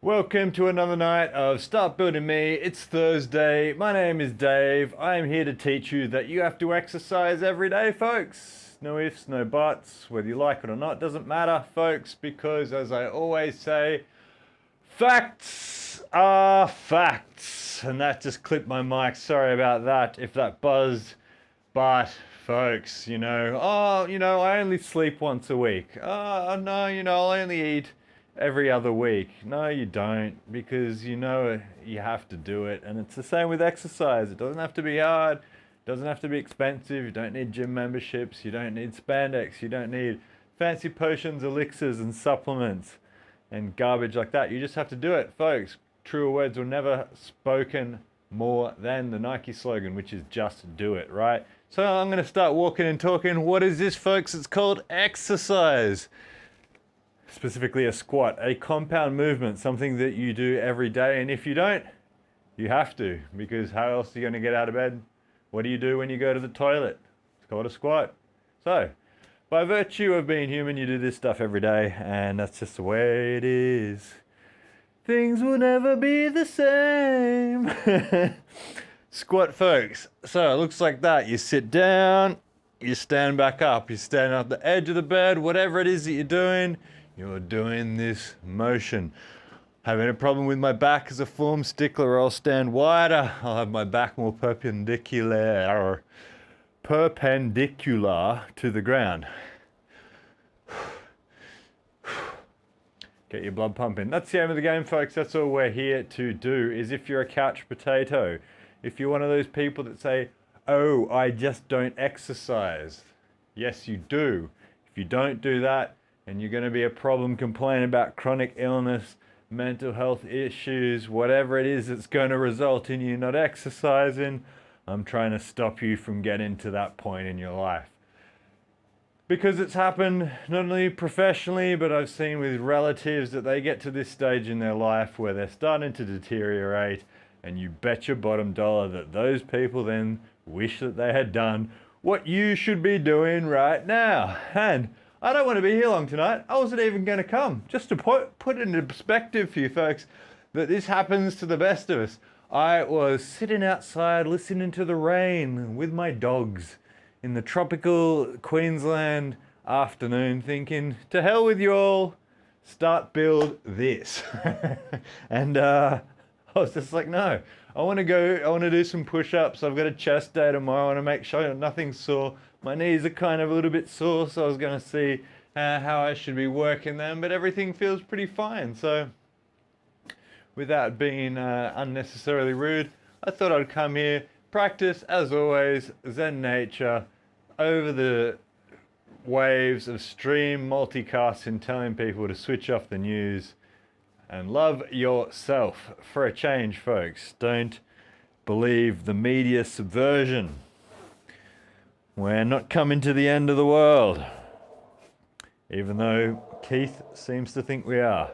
Welcome to another night of Start Building Me. It's Thursday. My name is Dave. I am here to teach you that you have to exercise every day, folks. No ifs, no buts. Whether you like it or not doesn't matter, folks, because as I always say, facts are facts. And that just clipped my mic. Sorry about that if that buzzed. But folks, I only sleep once a week. Oh, no, I only eat every other week. No, you don't, because you have to do it. And it's the same with exercise. It doesn't have to be hard. It doesn't have to be expensive. You don't need gym memberships. You don't need spandex. You don't need fancy potions, elixirs, and supplements and garbage like that. You just have to do it, folks. Truer words were never spoken more than the Nike slogan, which is just do it, right? So I'm going to start walking and talking. What is this, folks? It's called exercise. Specifically a squat, a compound movement, something that you do every day. And if you don't, you have to, because how else are you going to get out of bed? What do you do when you go to the toilet? It's called a squat. So, by virtue of being human, you do this stuff every day, and that's just the way it is. Things will never be the same. Squat, folks. So it looks like that. You sit down, you stand back up, you stand at the edge of the bed, whatever it is that you're doing this motion. Having a problem with my back as a form stickler, I'll stand wider. I'll have my back more perpendicular to the ground. Get your blood pumping. That's the aim of the game, folks. That's all we're here to do. Is if you're a couch potato, if you're one of those people that say, oh, I just don't exercise. Yes, you do. If you don't do that, and you're going to be a problem, complain about chronic illness, mental health issues, whatever it is that's going to result in you not exercising, I'm trying to stop you from getting to that point in your life. Because it's happened not only professionally, but I've seen with relatives that they get to this stage in their life where they're starting to deteriorate, and you bet your bottom dollar that those people then wish that they had done what you should be doing right now. And I don't want to be here long tonight. I wasn't even going to come. Just to put it into perspective for you folks, that this happens to the best of us. I was sitting outside listening to the rain with my dogs in the tropical Queensland afternoon thinking, to hell with you all, start build this. And I was just like, no, I want to do some push-ups. I've got a chest day tomorrow. I want to make sure nothing's sore. My knees are kind of a little bit sore, so I was going to see how I should be working them, but everything feels pretty fine. So without being unnecessarily rude, I thought I'd come here, practice, as always, Zen nature, over the waves of stream multicasting, telling people to switch off the news and love yourself for a change, folks. Don't believe the media subversion. We're not coming to the end of the world, even though Keith seems to think we are.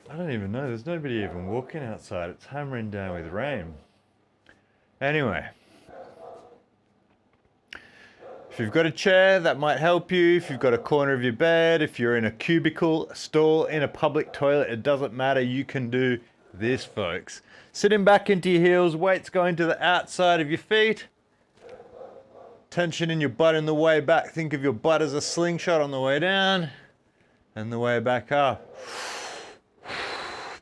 I don't even know, there's nobody even walking outside. It's hammering down with rain. Anyway, if you've got a chair, that might help you. If you've got a corner of your bed, if you're in a cubicle, stall, in a public toilet, it doesn't matter. You can do this, folks. Sitting back into your heels, weights going to the outside of your feet. Tension in your butt in the way back. Think of your butt as a slingshot on the way down and the way back up.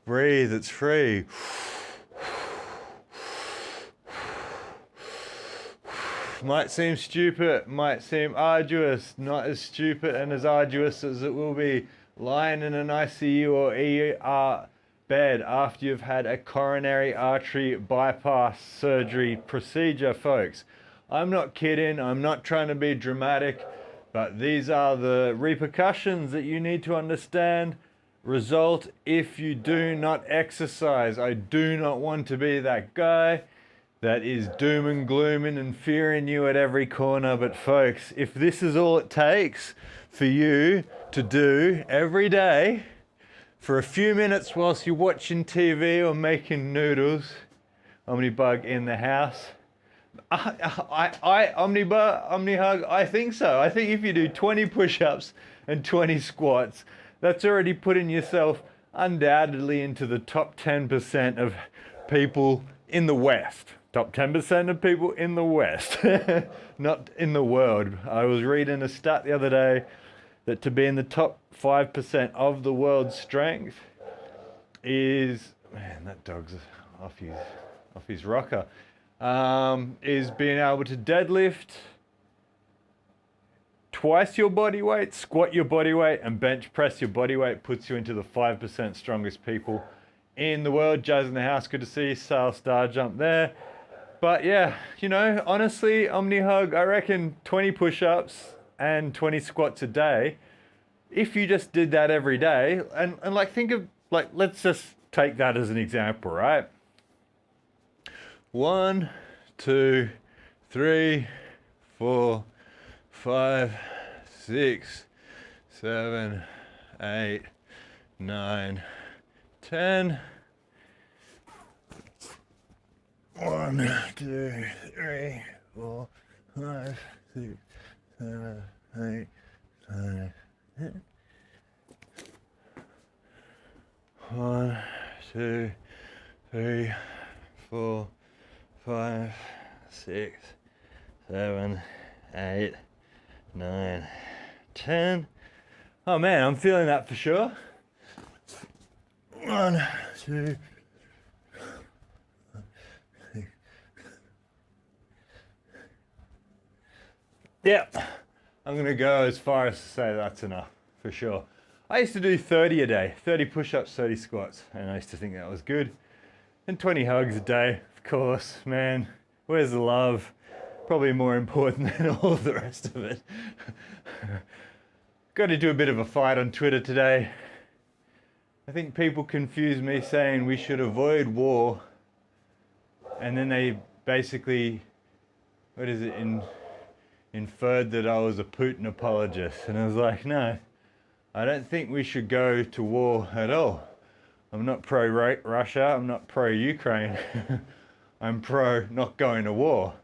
Breathe, it's free. Might seem stupid, might seem arduous, not as stupid and as arduous as it will be lying in an ICU or ER bed after you've had a coronary artery bypass surgery procedure, folks. I'm not kidding, I'm not trying to be dramatic, but these are the repercussions that you need to understand result if you do not exercise. I do not want to be that guy that is doom and glooming and fearing you at every corner, but folks, if this is all it takes for you to do every day for a few minutes whilst you're watching TV or making noodles, Omnibug in the house, Omnihug, I think so. I think if you do 20 push-ups and 20 squats, that's already putting yourself undoubtedly into the top 10% of people in the West. Top 10% of people in the West, not in the world. I was reading a stat the other day that to be in the top 5% of the world's strength is, man, that dog's off his rocker, is being able to deadlift twice your body weight, squat your body weight, and bench press your body weight. Puts you into the 5% strongest people in the world. Jazz in the house, good to see you. Sale Star jump there. But yeah, you know, honestly, Omni Hug, I reckon 20 push-ups and 20 squats a day. If you just did that every day, and like think of, like, let's just take that as an example, right? 1, 2, 3, 4, 5, 6, 7, 8, 9, 10. 1, 2, 3, 4, 5, 6, 7, 8, 9, 10. 1, 2, 3, 4, 5, 6, 7, 8, 9, 10. Oh man, I'm feeling that for sure. 1, 2. Yeah, I'm gonna go as far as to say that's enough, for sure. I used to do 30 a day, 30 push-ups, 30 squats, and I used to think that was good. And 20 hugs a day, of course, man. Where's the love? Probably more important than all of the rest of it. Got to do a bit of a fight on Twitter today. I think people confuse me saying we should avoid war, and then they basically, what is it, inferred that I was a Putin apologist. And I was like, no, I don't think we should go to war at all. I'm not pro-Russia, I'm not pro-Ukraine. I'm pro not going to war.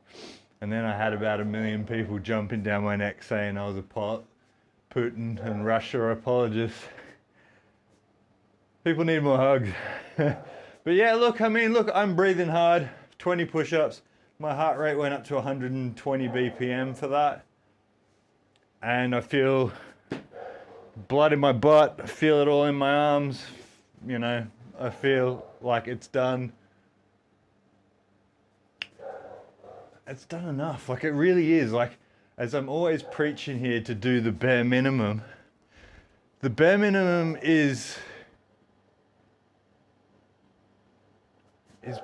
And then I had about 1 million people jumping down my neck saying I was a Putin and Russia apologist. People need more hugs. But yeah, look, I'm breathing hard, 20 push-ups. My heart rate went up to 120 BPM for that. And I feel blood in my butt, I feel it all in my arms. You know, I feel like it's done. It's done enough, like it really is. Like, as I'm always preaching here to do the bare minimum, the bare minimum is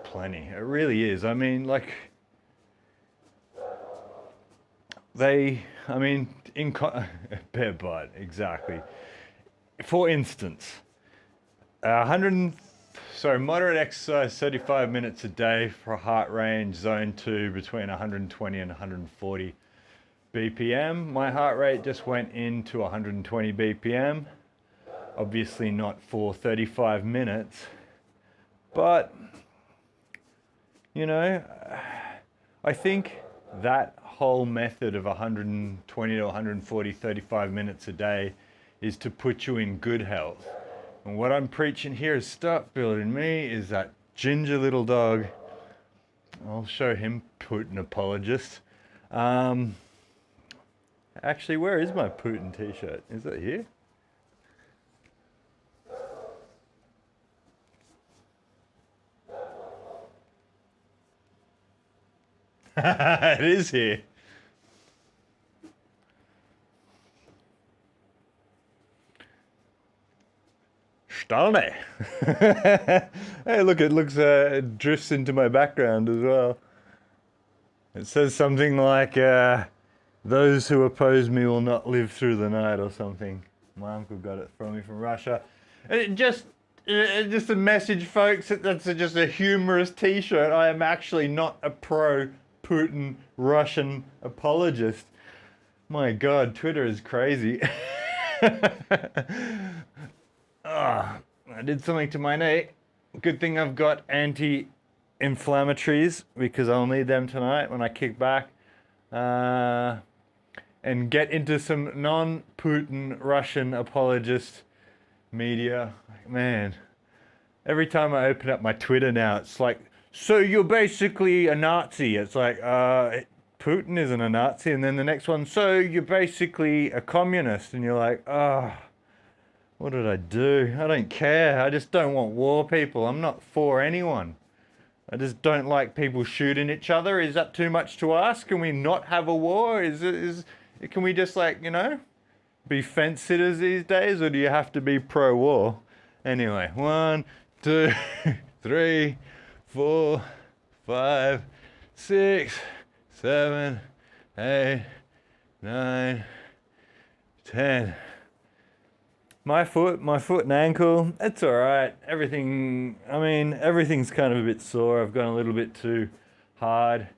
plenty. It really is. I mean, like, bare butt, exactly. For instance, moderate exercise, 35 minutes a day for a heart range, zone 2 between 120 and 140 BPM. My heart rate just went into 120 BPM. Obviously not for 35 minutes, but, you know, I think that whole method of 120 to 140, 35 minutes a day is to put you in good health. And what I'm preaching here is startbuilding.me is that ginger little dog. I'll show him Putin apologist. Actually, where is my Putin t-shirt? Is it here? It is here. Stalne. Hey, look, it drifts into my background as well. It says something like, those who oppose me will not live through the night, or something. My uncle got it from me from Russia. Just a message, folks, that's just a humorous t-shirt. I am actually not a pro-Putin Russian apologist. My God, Twitter is crazy. I did something to my knee. Good thing I've got anti-inflammatories, because I'll need them tonight when I kick back. And get into some non-Putin Russian apologist media. like, man, every time I open up my Twitter now, it's like, so you're basically a Nazi. It's like, Putin isn't a Nazi. And then the next one, so you're basically a communist. And you're like, what did I do? I don't care. I just don't want war, people. I'm not for anyone. I just don't like people shooting each other. Is that too much to ask? Can we not have a war? Can we just, like, be fence sitters these days, or do you have to be pro-war? Anyway, 1, 2, 3, 4, 5, 6, 7, 8, 9, 10. My foot and ankle, it's all right. Everything's kind of a bit sore. I've gone a little bit too hard.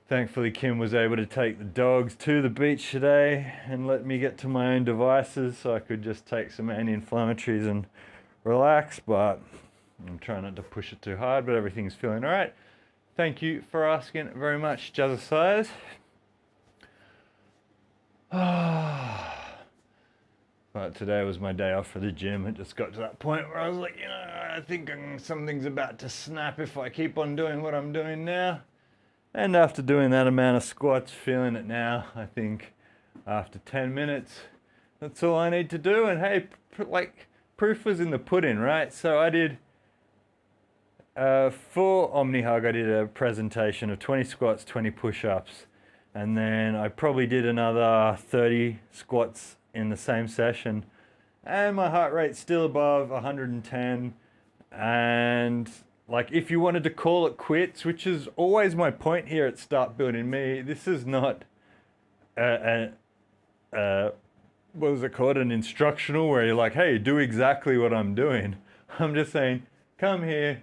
Thankfully, Kim was able to take the dogs to the beach today and let me get to my own devices so I could just take some anti-inflammatories and relax, but I'm trying not to push it too hard, but everything's feeling all right. Thank you for asking very much, Jazzercise. But today was my day off for the gym. It just got to that point where I was like, I think something's about to snap if I keep on doing what I'm doing now. And after doing that amount of squats, feeling it now, I think after 10 minutes, that's all I need to do. And hey, proof was in the pudding, right? So I did, for OmniHug, I did a presentation of 20 squats, 20 push-ups. And then I probably did another 30 squats in the same session, and my heart rate's still above 110. And like, if you wanted to call it quits, which is always my point here at Start Building Me, this is not what was it called, an instructional where you're like, hey, do exactly what I'm doing. I'm just saying, come here,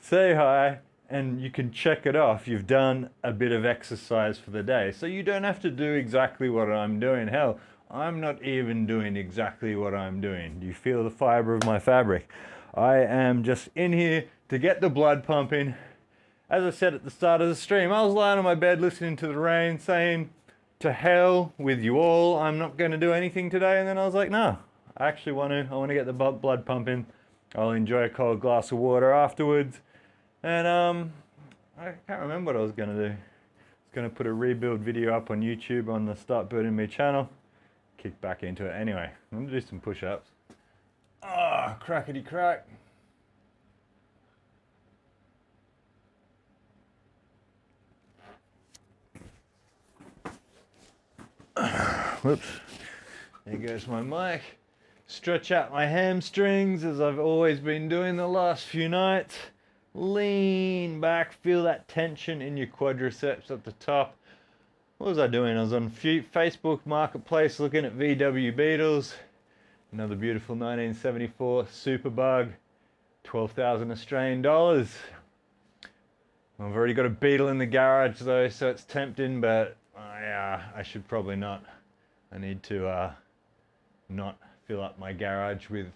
say hi, and you can check it off. You've done a bit of exercise for the day, so you don't have to do exactly what I'm doing. Hell, I'm not even doing exactly what I'm doing. Do you feel the fiber of my fabric? I am just in here to get the blood pumping. As I said at the start of the stream, I was lying on my bed listening to the rain saying, to hell with you all, I'm not going to do anything today. And then I was like, no, I actually want to. I want to get the blood pumping. I'll enjoy a cold glass of water afterwards. And I can't remember what I was going to do. I was going to put a rebuild video up on YouTube on the Start Building Me channel. Kick back into it. Anyway, I'm going to do some push-ups. Crackety crack. Whoops. There goes my mic. Stretch out my hamstrings as I've always been doing the last few nights. Lean back, feel that tension in your quadriceps at the top. What was I doing? I was on Facebook Marketplace looking at VW Beetles. Another beautiful 1974 Superbug, 12,000 Australian dollars. I've already got a Beetle in the garage though, so it's tempting, but I should probably not. I need to not fill up my garage with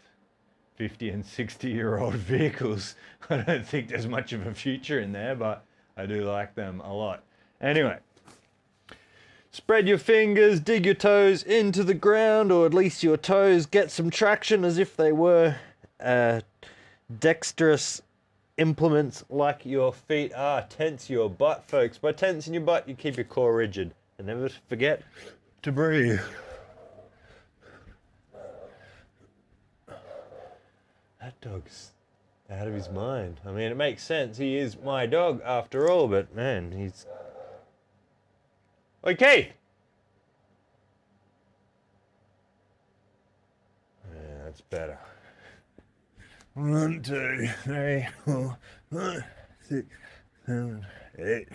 50 and 60-year-old vehicles. I don't think there's much of a future in there, but I do like them a lot. Anyway. Spread your fingers, dig your toes into the ground, or at least your toes get some traction as if they were dexterous implements like your feet are. Tense your butt, folks. By tensing your butt, you keep your core rigid. And never forget to breathe. That dog's out of his mind. I mean, it makes sense. He is my dog after all, but man, he's... Oi, Keith! Yeah, that's better. 1, 2, 3, 4, 5, 6, 7, 8,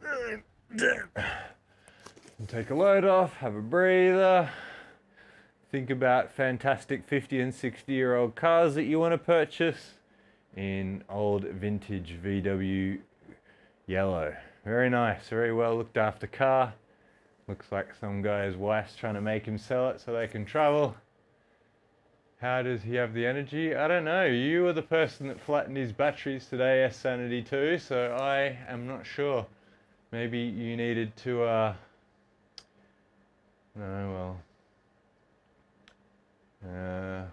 9, 10. And take a load off, have a breather. Think about fantastic 50 and 60-year-old cars that you want to purchase in old vintage VW yellow. Very nice, very well looked after car. Looks like some guy's wife's trying to make him sell it so they can travel. How does he have the energy? I don't know. You were the person that flattened his batteries today, S-Sanity 2, so I am not sure. Maybe you needed to, no, well...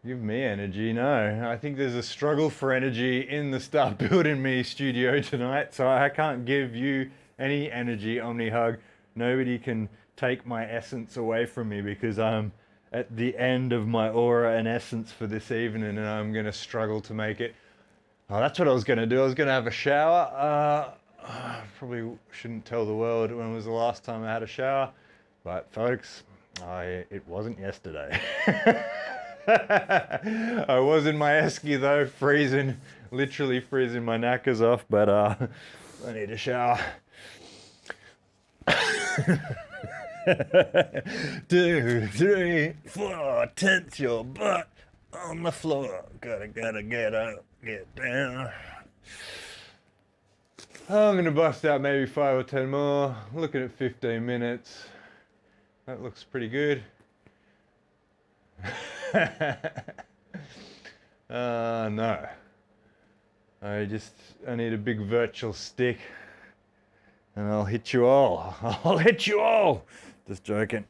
give me energy. No, I think there's a struggle for energy in the Start Building Me studio tonight, so I can't give you any energy, Omni Hug. Nobody can take my essence away from me because I'm at the end of my aura and essence for this evening, and I'm going to struggle to make it. Oh, that's what I was going to do. I was going to have a shower. Probably shouldn't tell the world when was the last time I had a shower, but folks, it wasn't yesterday. I was in my esky though, freezing, literally freezing my knackers off, but I need a shower. 2, 3, 4, tense your butt on the floor. Gotta get up, get down. I'm gonna bust out maybe 5 or 10 more. Looking at 15 minutes. That looks pretty good. No. I need a big virtual stick and I'll hit you all. I'll hit you all. Just joking.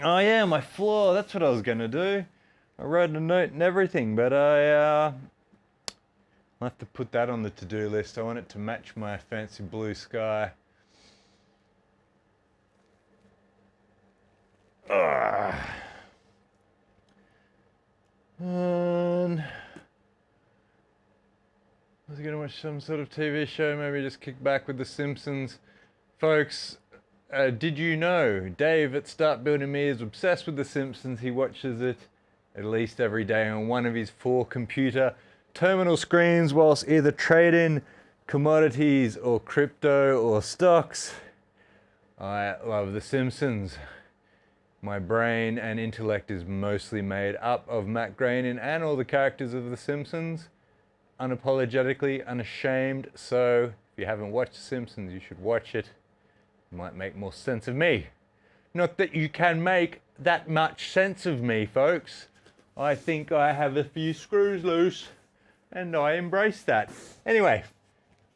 Oh yeah, my floor. That's what I was gonna do. I wrote a note and everything, but I'll have to put that on the to-do list. I want it to match my fancy blue sky. And I was gonna watch some sort of TV show, maybe just kick back with The Simpsons. Folks, did you know Dave at Start Building Me is obsessed with The Simpsons? He watches it at least every day on one of his 4 computer terminal screens whilst either trading commodities or crypto or stocks. I love The Simpsons. My brain and intellect is mostly made up of Matt Groening and all the characters of The Simpsons. Unapologetically, unashamed. So if you haven't watched The Simpsons, you should watch it. It might make more sense of me. Not that you can make that much sense of me, folks. I think I have a few screws loose and I embrace that. Anyway,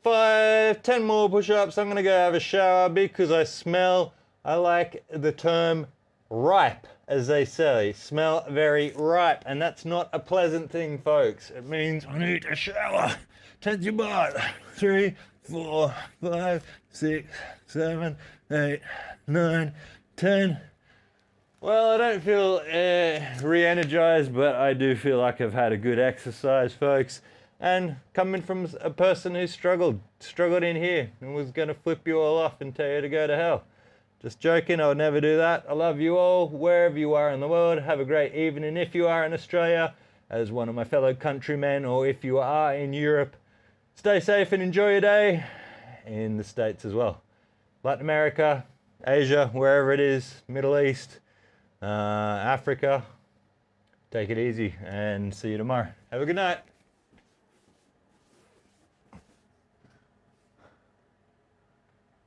5, 10 more push-ups. I'm gonna go have a shower because I like the term ripe, as they say. Smell very ripe, and that's not a pleasant thing, folks. It means I need a shower. Tense your butt. 3, 4, 5, 6, 7, 8, 9, 10. Well, I don't feel re-energized, but I do feel like I've had a good exercise, folks. And coming from a person who struggled in here and was going to flip you all off and tell you to go to hell. Just joking, I would never do that. I love you all, wherever you are in the world. Have a great evening. If you are in Australia, as one of my fellow countrymen, or if you are in Europe, stay safe and enjoy your day. In the States as well. Latin America, Asia, wherever it is, Middle East, Africa. Take it easy and see you tomorrow. Have a good night.